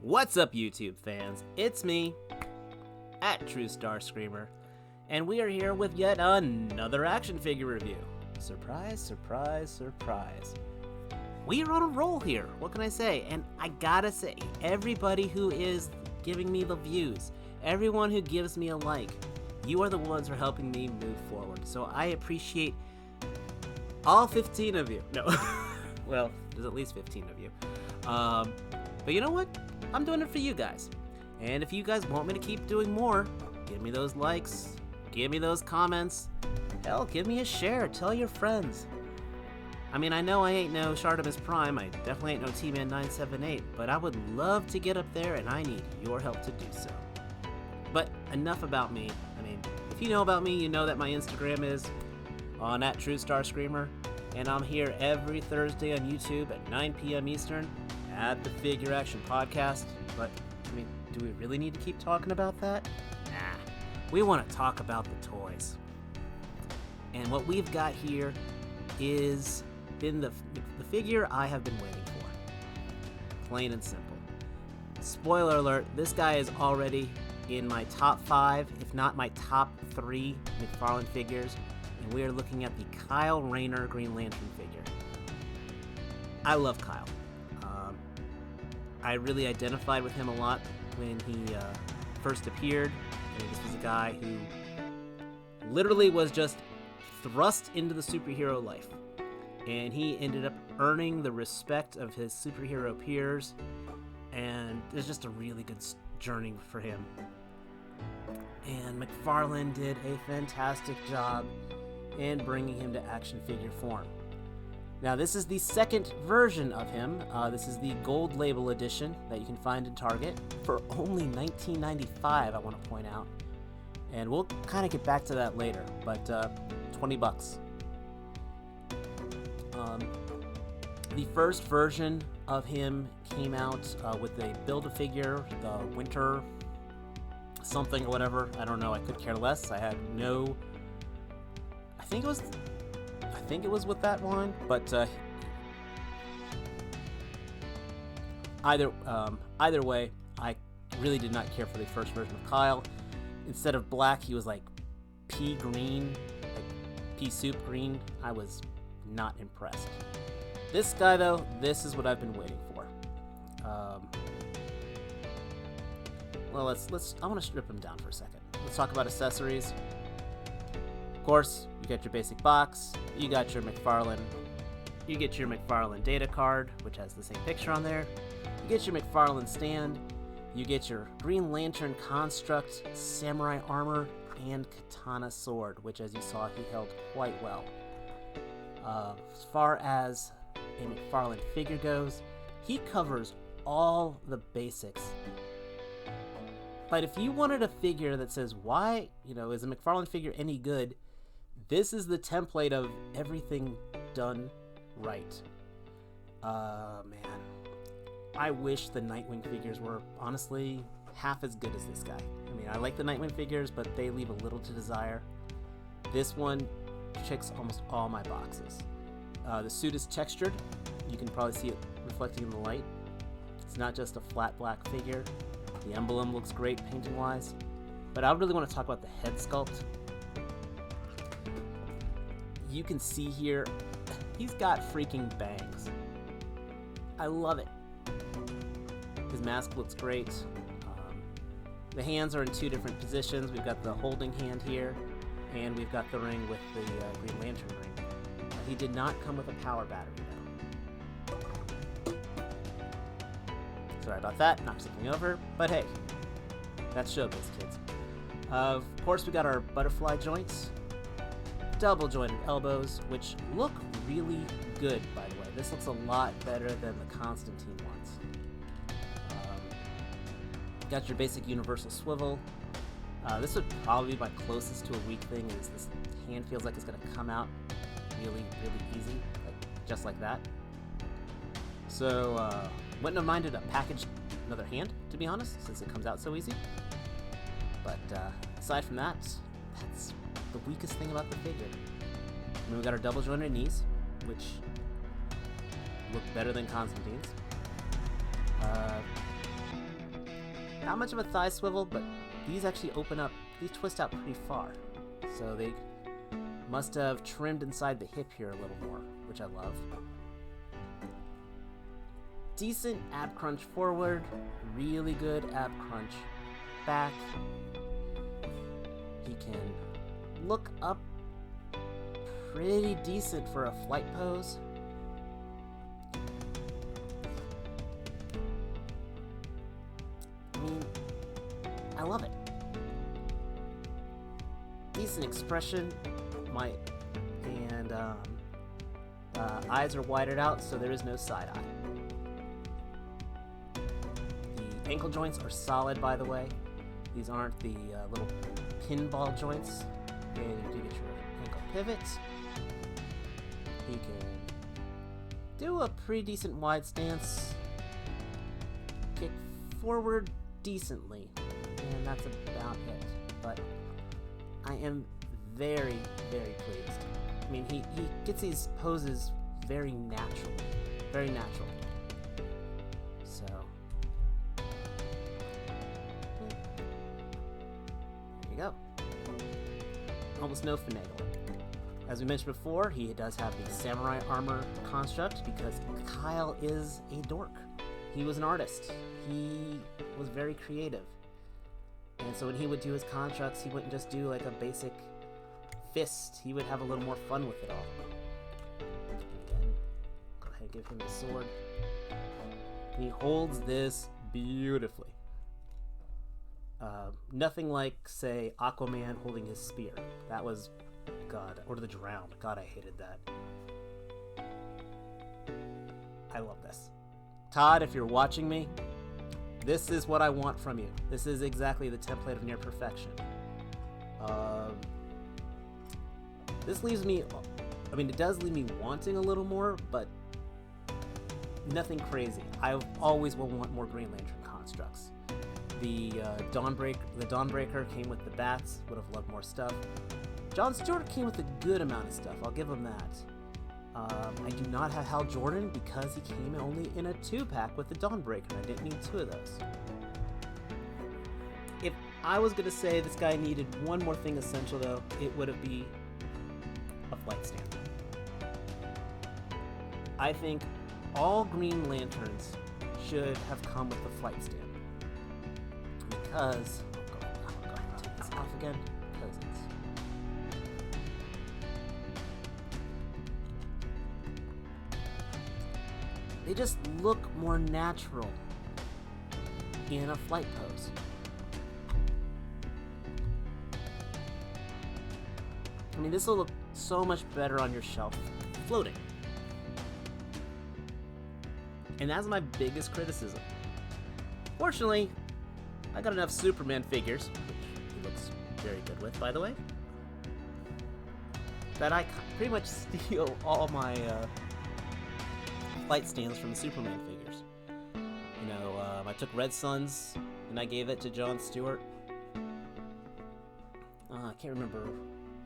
What's up, YouTube fans? It's me, at True Star Screamer, and we are here with yet another action figure review. Surprise, surprise, surprise. We are on a roll here, what can I say? And I gotta say, everybody who is giving me the views, everyone who gives me a like, you are the ones who are helping me move forward. So I appreciate all 15 of you. No, well, there's at least 15 of you. But you know what? I'm doing it for you guys. And if you guys want me to keep doing more, give me those likes, give me those comments, hell, give me a share, tell your friends. I mean, I know I ain't no Shartimus Prime, I definitely ain't no T-Man 978, but I would love to get up there and I need your help to do so. But enough about me. I mean, if you know about me, you know that my Instagram is on at True Star Screamer, and I'm here every Thursday on YouTube at 9 p.m. Eastern at the Figure Action Podcast. But, I mean, do we really need to keep talking about that? Nah, we want to talk about the toys. And what we've got here is been the figure I have been waiting for. Plain and simple. Spoiler alert, this guy is already in my top 5, if not my top 3 McFarlane figures, and we are looking at the Kyle Rayner Green Lantern figure. I love Kyle. I really identified with him a lot when he first appeared. I mean, this was a guy who literally was just thrust into the superhero life, and he ended up earning the respect of his superhero peers, and it's just a really good journey for him. And McFarlane did a fantastic job in bringing him to action figure form. Now, this is the second version of him. This is the gold label edition that you can find in Target for only $19.95, I want to point out. And we'll kind of get back to that later, but $20. The first version of him came out with a Build-A-Figure, the Winter something or whatever. I don't know, I could care less. I had no... I think it was with that line, but either way, I really did not care for the first version of Kyle. Instead of black, he was like pea green, like pea soup green. I was not impressed. This guy, though, this is what I've been waiting for. Well, I want to strip him down for a second. Let's talk about accessories. Of course, you got your basic box, you got your McFarlane, you get your McFarlane data card, which has the same picture on there, you get your McFarlane stand, you get your Green Lantern construct, samurai armor, and katana sword, which, as you saw, he held quite well. As far as a McFarlane figure goes, he covers all the basics. But if you wanted a figure that says, why, is a McFarlane figure any good? This is the template of everything done right. Man. I wish the Nightwing figures were, honestly, half as good as this guy. I mean, I like the Nightwing figures, but they leave a little to desire. This one checks almost all my boxes. The suit is textured. You can probably see it reflecting in the light. It's not just a flat black figure. The emblem looks great painting-wise. But I really want to talk about the head sculpt. You can see here, he's got freaking bangs. I love it. His mask looks great. The hands are in 2 different positions. We've got the holding hand here, and we've got the ring with the Green Lantern ring. He did not come with a power battery, though. Sorry about that, knocked something over, but hey, that's showbiz, kids. Of course, we got our butterfly joints, double jointed elbows, which look really good, by the way. This looks a lot better than the Constantine ones. Got your basic universal swivel. This would probably be my closest to a weak thing, is this hand feels like it's going to come out really, really easy, just like that. So, wouldn't have minded a packaged another hand, to be honest, since it comes out so easy. But aside from that, that's the weakest thing about the figure. And we got our double jointed knees, which look better than Constantine's. not much of a thigh swivel, but these actually open up, these twist out pretty far. So they must have trimmed inside the hip here a little more, which I love. Decent ab crunch forward, really good ab crunch back. He can look up pretty decent for a flight pose. I mean, I love it. Decent expression, and eyes are widened out, so there is no side eye. The ankle joints are solid, by the way. These aren't the little pinball joints. And you do get your ankle pivots. He can do a pretty decent wide stance. Kick forward decently, and that's about it. But I am very, very pleased. I mean, he gets these poses very natural. Very natural. So, there you go. Almost no finagling. As we mentioned before, he does have the samurai armor construct because Kyle is a dork. He was an artist. He was very creative. And so when he would do his constructs, he wouldn't just do like a basic fist. He would have a little more fun with it all. Again, go ahead and give him the sword. And he holds this beautifully. Nothing like, say, Aquaman holding his spear. That was, God, or the Drowned. God, I hated that. I love this. Todd, if you're watching me, this is what I want from you. This is exactly the template of near perfection. This leaves me, I mean, it does leave me wanting a little more, but nothing crazy. I always will want more Green Lantern constructs. The Dawnbreaker came with the bats. Would have loved more stuff. John Stewart came with a good amount of stuff. I'll give him that. I do not have Hal Jordan because he came only in a 2-pack with the Dawnbreaker. I didn't need 2 of those. If I was going to say this guy needed one more thing essential, though, it would have been a flight stand. I think all Green Lanterns should have come with a flight stand. Because, I'll go ahead and take this off again, because they just look more natural in a flight pose. I mean, this will look so much better on your shelf floating. And that's my biggest criticism. Fortunately, I got enough Superman figures, which he looks very good with, by the way, that I pretty much steal all my flight stands from the Superman figures. You know, I took Red Sun's and I gave it to John Stewart. I can't remember.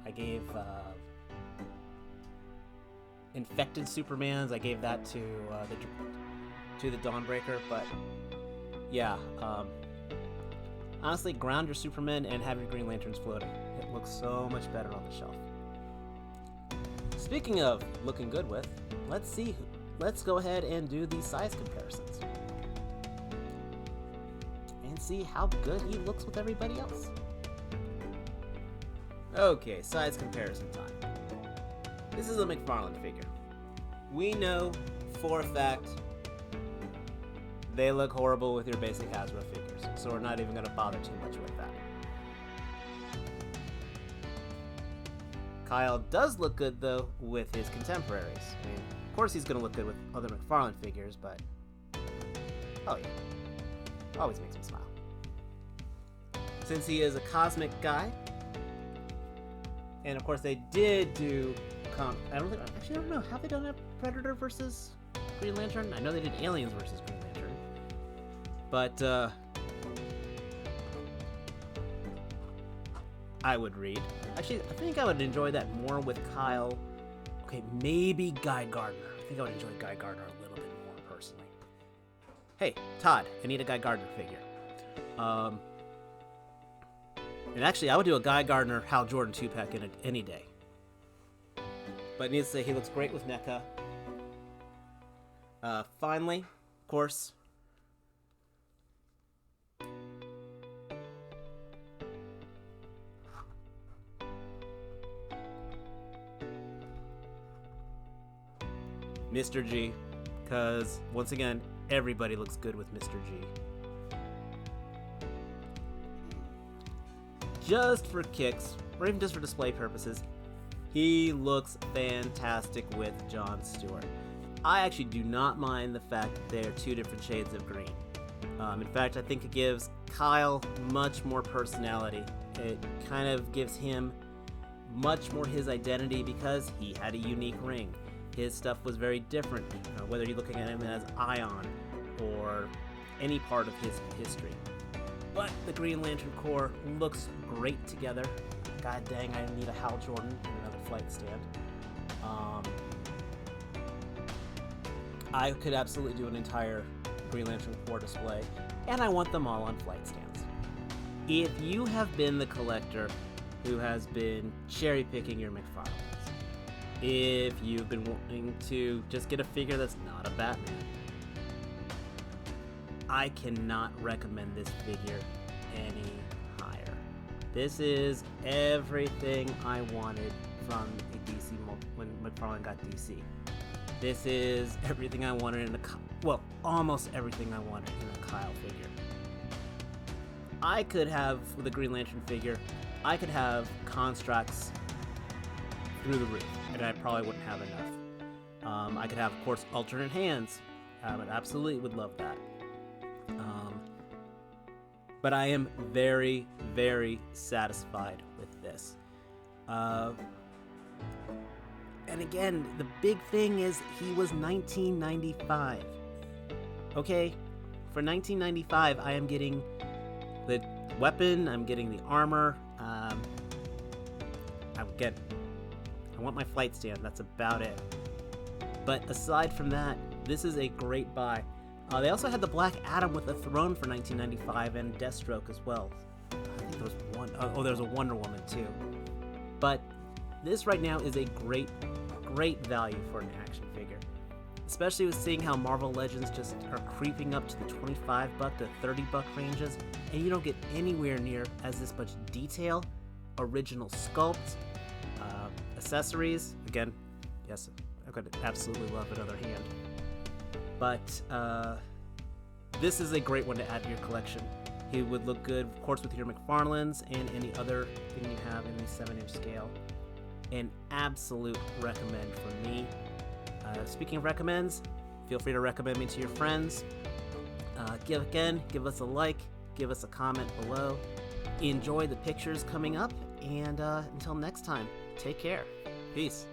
I gave Infected Supermans. I gave that to the Dawnbreaker, but yeah. Honestly, ground your Superman and have your Green Lanterns floating. It looks so much better on the shelf. Speaking of looking good with, let's go ahead and do the size comparisons. And see how good he looks with everybody else. Okay, size comparison time. This is a McFarlane figure. We know for a fact they look horrible with your basic Hasbro figures, so we're not even going to bother too much with that. Kyle does look good, though, with his contemporaries. I mean, of course he's going to look good with other McFarlane figures, but oh yeah, always makes me smile. Since he is a cosmic guy, and of course they did do, I don't know, have they done a Predator versus Green Lantern? I know they did Aliens versus Green Lantern. But, I would read. Actually, I think I would enjoy that more with Kyle. Okay, maybe Guy Gardner. I think I would enjoy Guy Gardner a little bit more, personally. Hey, Todd, I need a Guy Gardner figure. And actually, I would do a Guy Gardner, Hal Jordan 2-pack in it any day. But needless to say, he looks great with NECA. Finally, of course, Mr. G, because once again, everybody looks good with Mr. G. Just for kicks, or even just for display purposes, he looks fantastic with Jon Stewart. I actually do not mind the fact that they are two different shades of green. In fact, I think it gives Kyle much more personality. It kind of gives him much more his identity because he had a unique ring. His stuff was very different, whether you're looking at him as Ion or any part of his history. But the Green Lantern Corps looks great together. God dang, I need a Hal Jordan and another flight stand. I could absolutely do an entire Green Lantern Corps display, and I want them all on flight stands. If you have been the collector who has been cherry-picking your McFarlanes, if you've been wanting to just get a figure that's not a Batman, I cannot recommend this figure any higher. This is everything I wanted from a DC when McFarlane got DC. This is everything I wanted in almost everything I wanted in a Kyle figure. I could have, with a Green Lantern figure, I could have constructs through the roof, and I probably wouldn't have enough. I could have, of course, alternate hands. I absolutely would love that. But I am very, very satisfied with this. And again, the big thing is he was 1995. Okay? For 1995, I am getting the weapon, I'm getting the armor. I want my flight stand, that's about it. But aside from that, this is a great buy. They also had the Black Adam with a throne for 1995 and Deathstroke as well. I think there was one. There was a Wonder Woman too. But this right now is a great value for an action figure. Especially with seeing how Marvel Legends just are creeping up to the $25 to $30 ranges, and you don't get anywhere near as this much detail, original sculpt, accessories. Again, yes, I could absolutely love another hand. But this is a great one to add to your collection. He would look good, of course, with your McFarlanes and any other thing you have in the 7-inch scale. An absolute recommend from me. Speaking of recommends, feel free to recommend me to your friends. Give us a like, give us a comment below. Enjoy the pictures coming up, and until next time, take care. Peace.